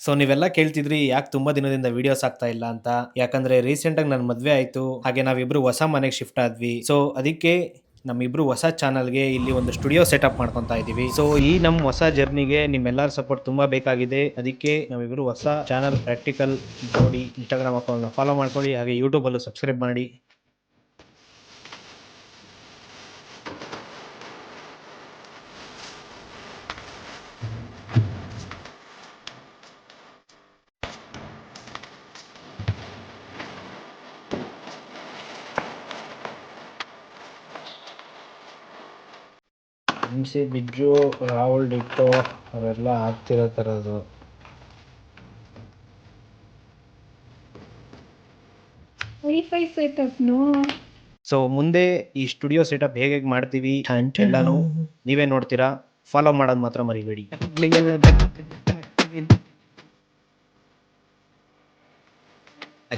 So ನೀವೆಲ್ಲ ಕೇಳ್ತಿದ್ರಿ ಯಾಕೆ ತುಂಬಾ ದಿನದಿಂದ ವಿಡಿಯೋಸ್ ಆಗ್ತಾ ಇಲ್ಲ ಅಂತ. ಯಾಕಂದ್ರೆ ರೀಸೆಂಟ್ ಆಗಿ ನನ್ನ ಮದ್ವೆ ಆಯ್ತು, ಹಾಗೆ ನಾವಿಬ್ರು ಹೊಸ ಮನೆಗೆ ಶಿಫ್ಟ್ ಆದ್ವಿ. ಸೊ ಅದಕ್ಕೆ ನಮ್ಮಿಬ್ರು ಹೊಸ ಚಾನಲ್ಗೆ ಇಲ್ಲಿ ಒಂದು ಸ್ಟುಡಿಯೋ ಸೆಟಪ್ ಮಾಡ್ಕೊಂತಾ ಇದೀವಿ. ಸೊ ಈ ನಮ್ಮ ಹೊಸ ಜರ್ನಿಗೆ ನಿಮ್ಮೆಲ್ಲರ ಸಪೋರ್ಟ್ ತುಂಬಾ ಬೇಕಾಗಿದೆ. ಅದಕ್ಕೆ ನಾವಿಬ್ರು ಹೊಸ ಚಾನಲ್ ಪ್ರಾಕ್ಟಿಕಲ್ ನೋಡಿ ಇನ್ಸ್ಟಾಗ್ರಾಮ್ ಅಕೌಂಟ್ ಫಾಲೋ ಮಾಡ್ಕೊಳ್ಳಿ, ಹಾಗೆ ಯೂಟ್ಯೂಬ್ ಅಲ್ಲೂ ಸಬ್ಸ್ಕ್ರೈಬ್ ಮಾಡಿ. ಹಿಂಸೆ ಬಿಜ್ಜು ರಾಹುಲ್ ಡಿಟ್ಟೋ ಅವೆಲ್ಲ ಆಗ್ತಿರೋ ಥರದ್ದು. Wifi setup no. ಸೊ ಮುಂದೆ ಈ ಸ್ಟುಡಿಯೋ ಸೆಟಪ್ ಹೇಗೆ ಮಾಡ್ತೀವಿ ಎಲ್ಲಾನು ನೀವೇ ನೋಡ್ತೀರಾ. ಫಾಲೋ ಮಾಡೋದು ಮಾತ್ರ ಮರಿಬೇಡಿ.